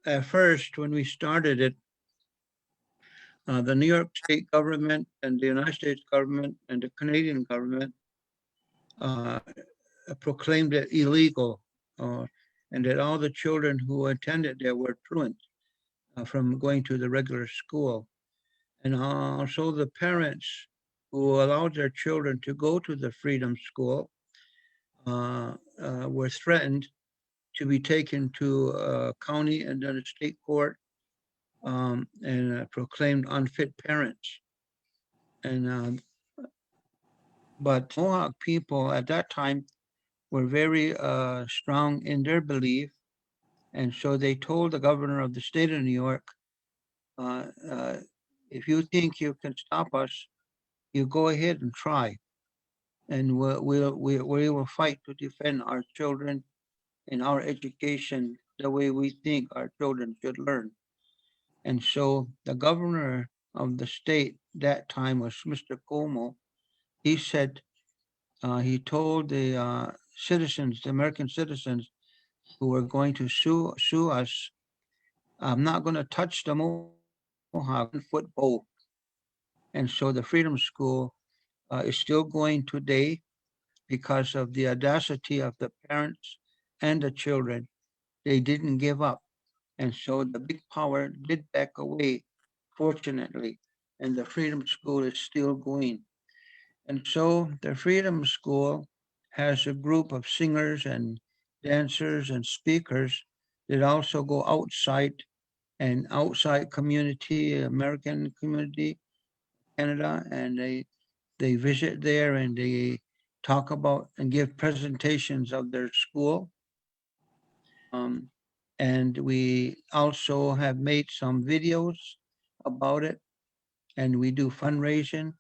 at first when we started it, the New York State government and the United States government and the Canadian government uh, proclaimed it illegal, and that all the children who attended there were truant from going to the regular school. And also the parents who allowed their children to go to the Freedom School were threatened to be taken to county and then a state court and proclaimed unfit parents. And but Mohawk people at that time were very strong in their belief, and so they told the governor of the state of New York, uh, uh, if you think you can stop us, you go ahead and try, and we will fight to defend our children and our education the way we think our children should learn. And so the governor of the state that time was Mr. Como. He said, he told the citizens, the American citizens who were going to sue us, I'm not going to touch the Mohawk foot bow. And so the Freedom School is still going today because of the audacity of the parents and the children. They didn't give up. And so the big power did back away, fortunately, and the Freedom School is still going. And so the Freedom School has a group of singers and dancers and speakers that also go outside and outside community, American community, Canada, and they visit there and they talk about and give presentations of their school. Um, and we also have made some videos about it, and we do fundraising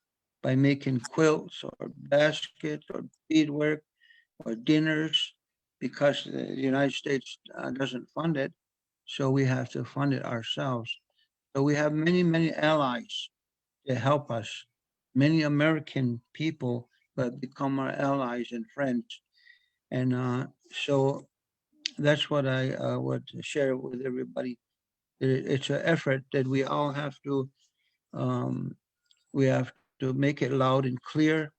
by making quilts or baskets or beadwork or dinners because the United States doesn't fund it, so we have to fund it ourselves. So we have many allies to help us. Many American people that become our allies and friends. And so that's what I would share with everybody. It's an effort that we all um, have to make it loud and clear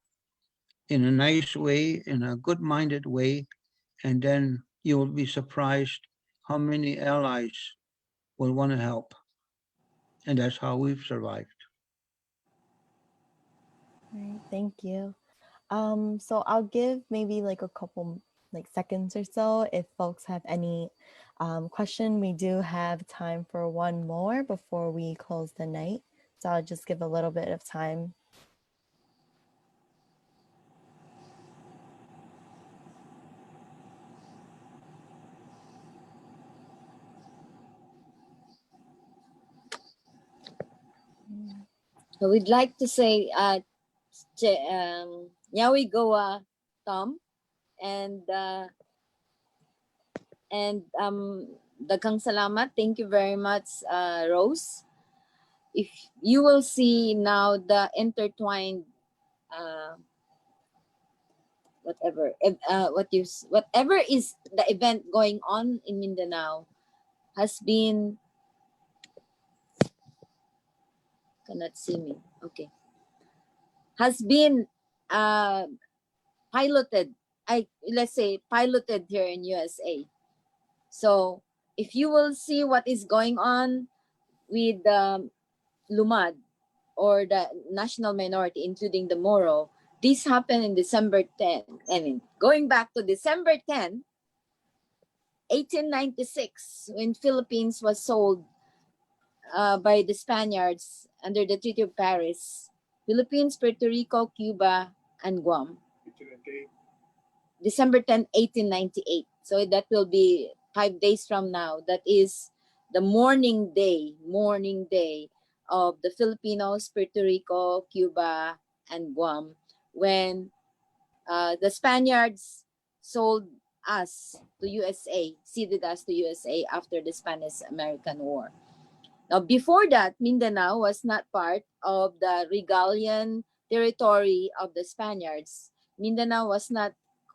in a nice way, in a good-minded way, and then you will be surprised how many allies will want to help. And that's how we've survived. All right, thank you. So I'll give maybe like a couple like seconds or so if folks have any question. We do have time for one more before we close the night. So I'll just give a little bit of time. So we'd like to say, Nyawi Goa, Tom, and daghang salamat. Thank you very much, Rose. If you will see now the intertwined, whatever is the event going on in Mindanao has been, cannot see me. Okay, has been piloted. Let's say piloted here in USA. So if you will see what is going on with Lumad or the national minority, including the Moro, this happened in December 10. I mean, going back to December 10, 1896, when Philippines was sold by the Spaniards under the Treaty of Paris. Philippines, Puerto Rico, Cuba, and Guam. December 10, 1898. So that will be 5 days from now. That is the morning day of the Filipinos, Puerto Rico, Cuba, and Guam, when the Spaniards sold us to USA, ceded us to USA after the Spanish-American War. Now, before that, Mindanao was not part of the Regalian territory of the Spaniards. Mindanao was not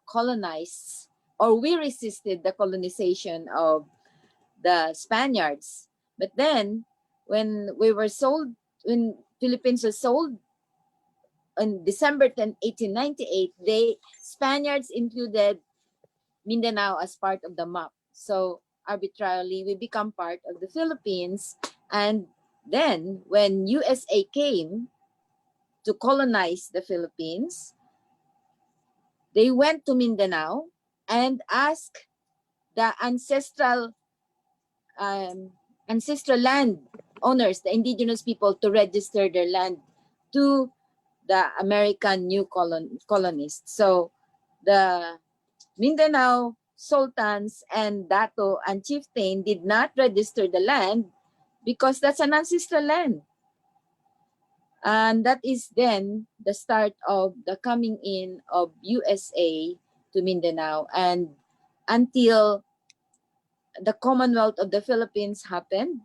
colonized, or we resisted the colonization of the Spaniards. But then, when Philippines was sold on December 10, 1898, Spaniards included Mindanao as part of the map. So arbitrarily, we become part of the Philippines. And then when USA came to colonize the Philippines, they went to Mindanao and asked the ancestral land owners, the indigenous people, to register their land to the American new colonists. So the Mindanao sultans and dato and chieftain did not register the land because that's an ancestral land. And that is then the start of the coming in of USA to Mindanao. And until the Commonwealth of the Philippines happened,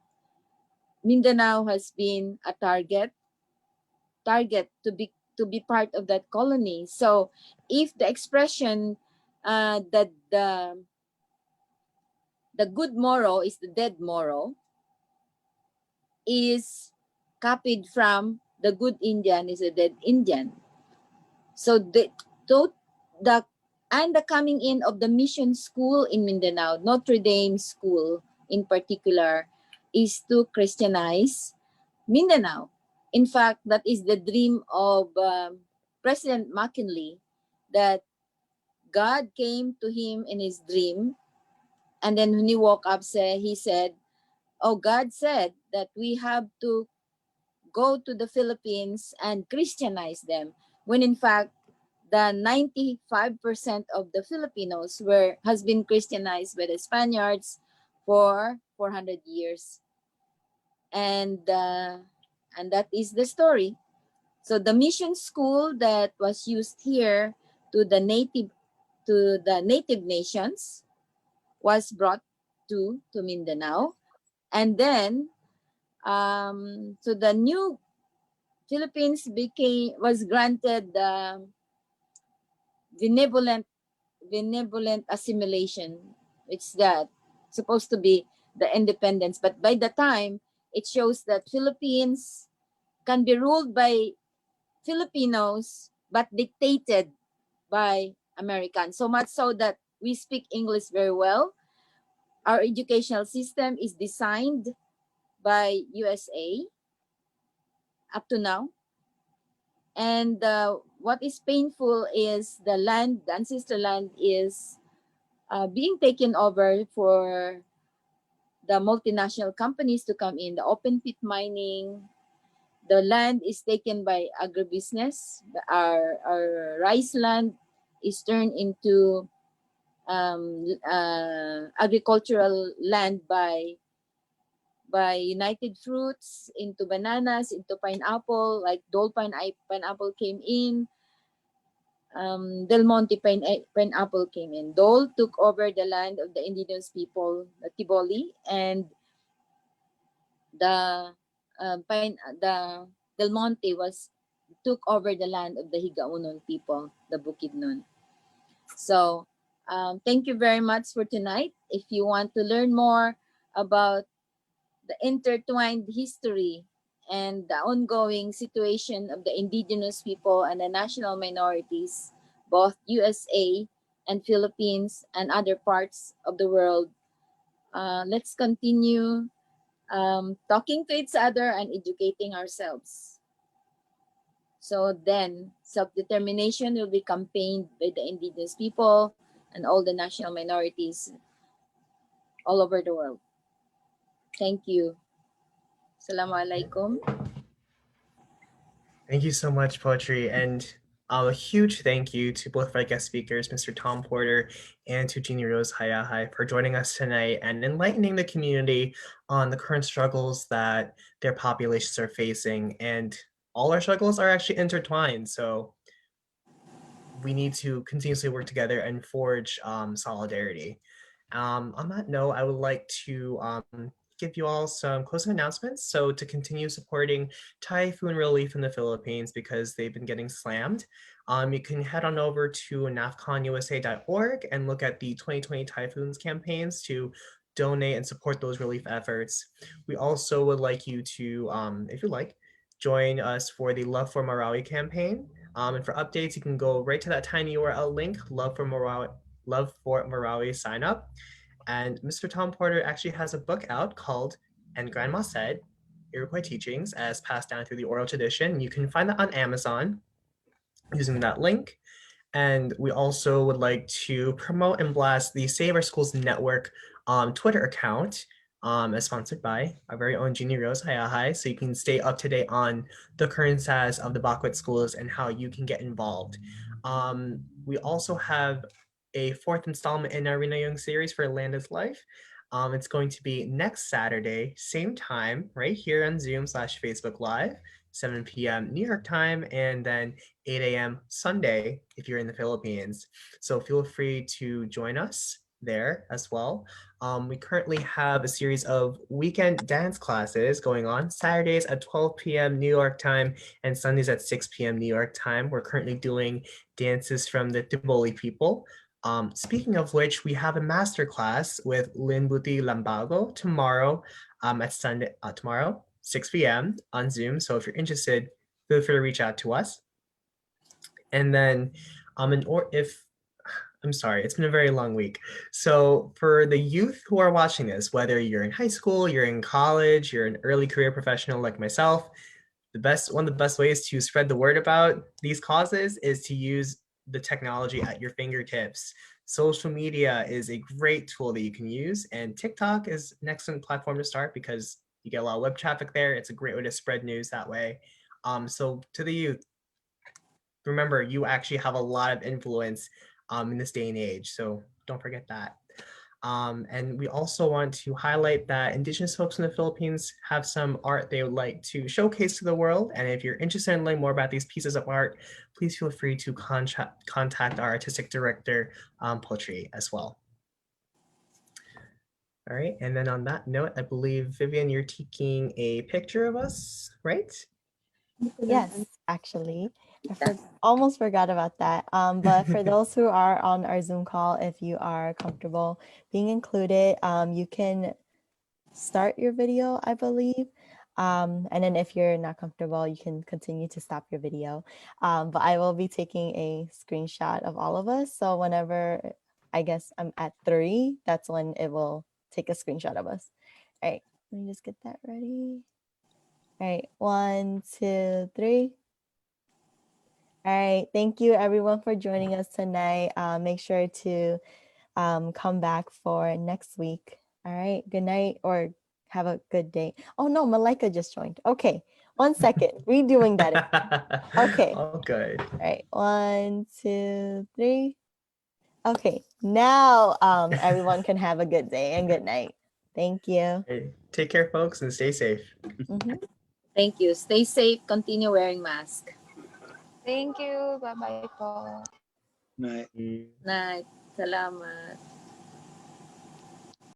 Mindanao has been a target to be part of that colony. So if the expression that the good Moro is the dead Moro is copied from the good Indian is a dead Indian. So the coming in of the mission school in Mindanao, Notre Dame School in particular, is to Christianize Mindanao. In fact, that is the dream of President McKinley, that God came to him in his dream, and then when he woke up, he said, "Oh, God said that we have to go to the Philippines and Christianize them," when in fact the 95% of the Filipinos has been Christianized by the Spaniards for 400 years. And that is the story. So the mission school that was used here to the native nations was brought to Mindanao. And then so the new Philippines was granted the benevolent assimilation, which that supposed to be the independence. But by the time, it shows that Philippines can be ruled by Filipinos but dictated by Americans. So much so that we speak English very well. Our educational system is designed by USA up to now. And what is painful is the land, the ancestor land, is being taken over for the multinational companies to come in, the open pit mining. The land is taken by agribusiness. Our rice land is turned into agricultural land by United Fruits, into bananas, into pineapple, like Dole pineapple came in. Del Monte pineapple came in. Dole took over the land of the indigenous people, the Tiboli, and the Del Monte took over the land of the Higaunon people, the Bukidnon. So thank you very much for tonight. If you want to learn more about the intertwined history and the ongoing situation of the indigenous people and the national minorities, both USA and Philippines and other parts of the world, let's continue talking to each other and educating ourselves. So then, self-determination will be campaigned by the indigenous people and all the national minorities all over the world. Thank you. Assalamualaikum. Thank you so much, Poetry. And a huge thank you to both of our guest speakers, Mr. Tom Porter and to Jeannie Rose Hayahai, for joining us tonight and enlightening the community on the current struggles that their populations are facing. And all our struggles are actually intertwined. So we need to continuously work together and forge solidarity. On that note, I would like to give you all some closing announcements. So to continue supporting typhoon relief in the Philippines because they've been getting slammed, you can head on over to nafconusa.org and look at the 2020 typhoons campaigns to donate and support those relief efforts. We also would like you to, if you like, join us for the Love for Marawi campaign. And for updates, you can go right to that tiny URL link, Love for Marawi sign up. And Mr. Tom Porter actually has a book out called And Grandma Said, Iroquois Teachings as Passed Down Through the Oral Tradition. You can find that on Amazon using that link. And we also would like to promote and blast the Save Our Schools Network Twitter account, as sponsored by our very own Jeannie Rose Hayahai, so you can stay up to date on the current status of the Bakwet schools and how you can get involved. We also have a fourth installment in our Rinayung series for Land is Life. It's going to be next Saturday, same time, right here on Zoom/Facebook Live, 7 p.m. New York time, and then 8 a.m. Sunday if you're in the Philippines. So feel free to join us there as well. We currently have a series of weekend dance classes going on, Saturdays at 12 p.m. New York time and Sundays at 6 p.m. New York time. We're currently doing dances from the Tiboli people. Speaking of which, we have a master class with Lynn Buti Lambago tomorrow at Sunday, tomorrow, 6 p.m. on Zoom. So if you're interested, feel free to reach out to us. And then, I'm sorry, it's been a very long week. So for the youth who are watching this, whether you're in high school, you're in college, you're an early career professional like myself, one of the best ways to spread the word about these causes is to use the technology at your fingertips. Social media is a great tool that you can use, and TikTok is an excellent platform to start because you get a lot of web traffic there. It's a great way to spread news that way. So to the youth, remember, you actually have a lot of influence in this day and age, so don't forget that. And we also want to highlight that Indigenous folks in the Philippines have some art they would like to showcase to the world. And if you're interested in learning more about these pieces of art, please feel free to contact our artistic director, Poetry, as well. All right, and then on that note, I believe, Vivian, you're taking a picture of us, right? Yes, actually. Almost forgot about that. But for those who are on our Zoom call, if you are comfortable being included, you can start your video, I believe. And then if you're not comfortable, you can continue to stop your video. But I will be taking a screenshot of all of us. So whenever I guess I'm at 3, that's when it will take a screenshot of us. All right, Let me just get that ready. All right, 1, 2, 3. All right, thank you everyone for joining us tonight. Make sure to come back for next week. All right, good night or have a good day. Oh no, Malika just joined. Okay, 1 second, redoing that again. Okay, All good. all right, 1, 2, 3. Okay, now everyone can have a good day and good night. Thank you. Hey, take care, folks, and stay safe. Mhm. Thank you. Stay safe. Continue wearing mask. Thank you. Bye-bye po. Night. Night. Salamat.